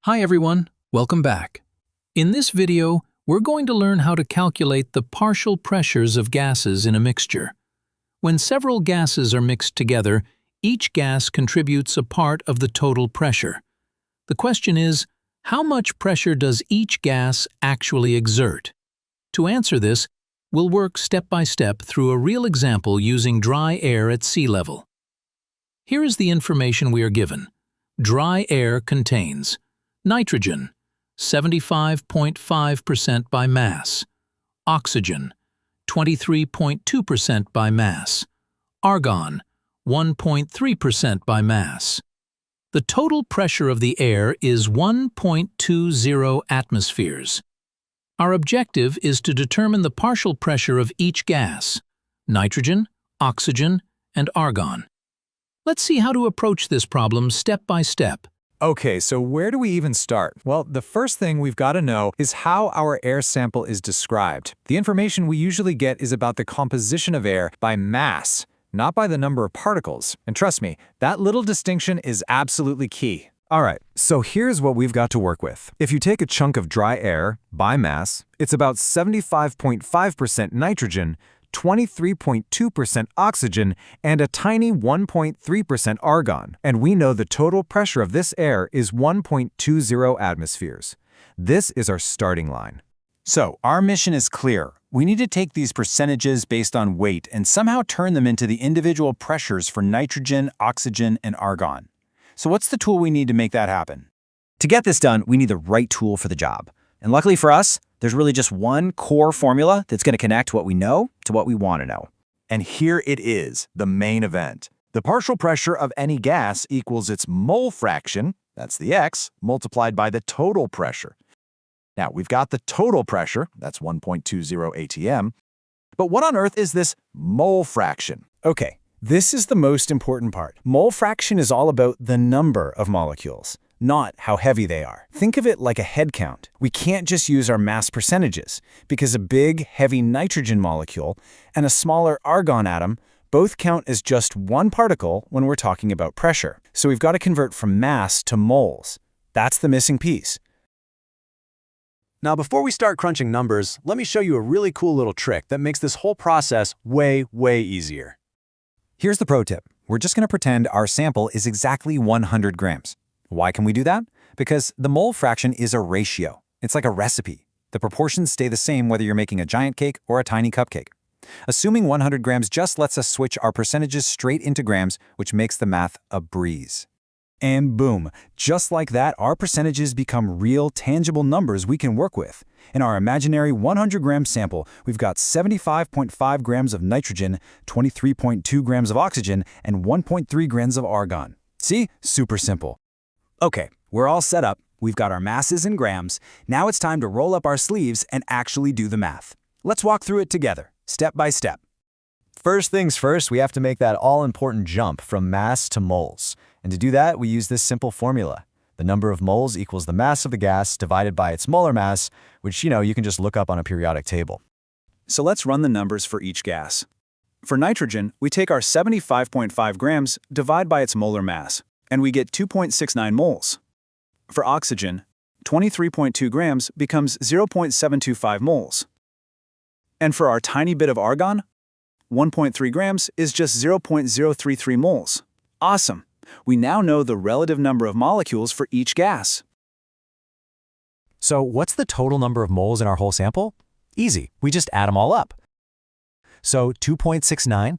Hi everyone, welcome back. In this video, we're going to learn how to calculate the partial pressures of gases in a mixture. When several gases are mixed together, each gas contributes a part of the total pressure. The question is, how much pressure does each gas actually exert? To answer this, we'll work step by step through a real example using dry air at sea level. Here is the information we are given. Dry air contains nitrogen, 75.5% by mass, oxygen, 23.2% by mass, argon, 1.3% by mass. The total pressure of the air is 1.20 atmospheres. Our objective is to determine the partial pressure of each gas, nitrogen, oxygen, and argon. Let's see how to approach this problem step by step. Okay, so where do we even start? Well, the first thing we've got to know is how our air sample is described. The information we usually get is about the composition of air by mass, not by the number of particles. And trust me, that little distinction is absolutely key. Alright, so here's what we've got to work with. If you take a chunk of dry air, by mass, it's about 75.5% nitrogen, 23.2% oxygen, and a tiny 1.3% argon. And we know the total pressure of this air is 1.20 atmospheres. This is our starting line. So, our mission is clear. We need to take these percentages based on weight and somehow turn them into the individual pressures for nitrogen, oxygen, and argon. So what's the tool we need to make that happen? To get this done, we need the right tool for the job. And luckily for us, there's really just one core formula that's going to connect what we know to what we want to know. And here it is, the main event. The partial pressure of any gas equals its mole fraction, that's the X, multiplied by the total pressure. Now, we've got the total pressure, that's 1.20 atm, but what on earth is this mole fraction? Okay, this is the most important part. Mole fraction is all about the number of molecules, not how heavy they are. Think of it like a head count. We can't just use our mass percentages, because a big, heavy nitrogen molecule and a smaller argon atom both count as just one particle when we're talking about pressure. So we've got to convert from mass to moles. That's the missing piece. Now, before we start crunching numbers, let me show you a really cool little trick that makes this whole process way easier. Here's the pro tip. We're just going to pretend our sample is exactly 100 grams. Why can we do that? Because the mole fraction is a ratio. It's like a recipe. The proportions stay the same whether you're making a giant cake or a tiny cupcake. Assuming 100 grams just lets us switch our percentages straight into grams, which makes the math a breeze. And boom, just like that, our percentages become real, tangible numbers we can work with. In our imaginary 100-gram sample, we've got 75.5 grams of nitrogen, 23.2 grams of oxygen, and 1.3 grams of argon. See? Super simple. Okay, we're all set up. We've got our masses in grams. Now it's time to roll up our sleeves and actually do the math. Let's walk through it together, step by step. First things first, we have to make that all-important jump from mass to moles. And to do that, we use this simple formula. The number of moles equals the mass of the gas divided by its molar mass, which, you can just look up on a periodic table. So let's run the numbers for each gas. For nitrogen, we take our 75.5 grams, divide by its molar mass, and we get 2.69 moles. For oxygen, 23.2 grams becomes 0.725 moles. And for our tiny bit of argon, 1.3 grams is just 0.033 moles. Awesome! We now know the relative number of molecules for each gas. So what's the total number of moles in our whole sample? Easy, we just add them all up. So 2.69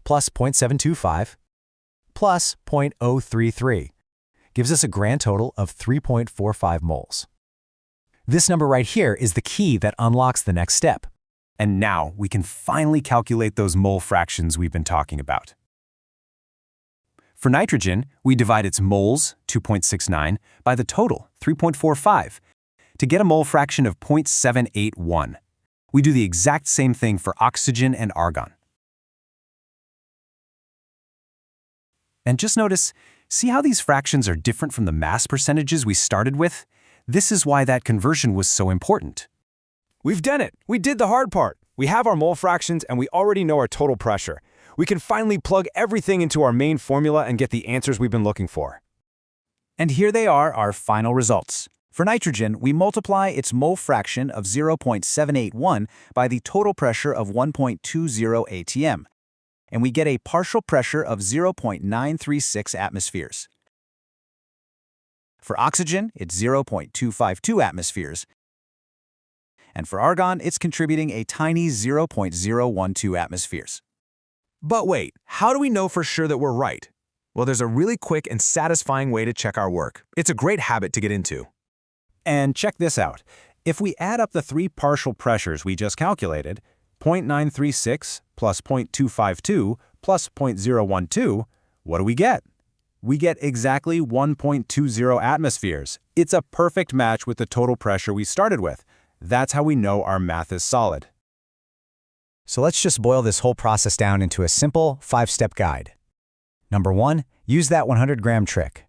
plus 0.725 plus 0.033 gives us a grand total of 3.45 moles. This number right here is the key that unlocks the next step. And now we can finally calculate those mole fractions we've been talking about. For nitrogen, we divide its moles, 2.69, by the total, 3.45, to get a mole fraction of 0.781. We do the exact same thing for oxygen and argon. And just notice, see how these fractions are different from the mass percentages we started with? This is why that conversion was so important. We've done it! We did the hard part. We have our mole fractions and we already know our total pressure. We can finally plug everything into our main formula and get the answers we've been looking for. And here they are, our final results. For nitrogen, we multiply its mole fraction of 0.781 by the total pressure of 1.20 atm, and we get a partial pressure of 0.936 atmospheres. For oxygen, it's 0.252 atmospheres, and for argon, it's contributing a tiny 0.012 atmospheres. But wait, how do we know for sure that we're right? Well, there's a really quick and satisfying way to check our work. It's a great habit to get into. And check this out. If we add up the three partial pressures we just calculated, 0.936 plus 0.252 plus 0.012, what do we get? We get exactly 1.20 atmospheres. It's a perfect match with the total pressure we started with. That's how we know our math is solid. So let's just boil this whole process down into a simple 5-step guide. Number 1, use that 100-gram trick.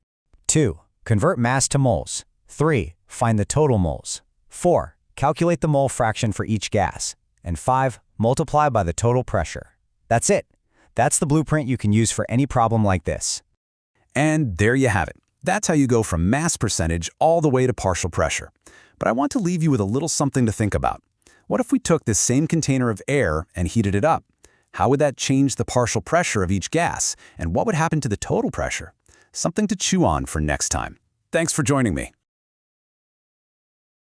2, convert mass to moles. 3, find the total moles. 4, calculate the mole fraction for each gas. And 5, multiply by the total pressure. That's it. That's the blueprint you can use for any problem like this. And there you have it. That's how you go from mass percentage all the way to partial pressure. But I want to leave you with a little something to think about. What if we took this same container of air and heated it up? How would that change the partial pressure of each gas? And what would happen to the total pressure? Something to chew on for next time. Thanks for joining me.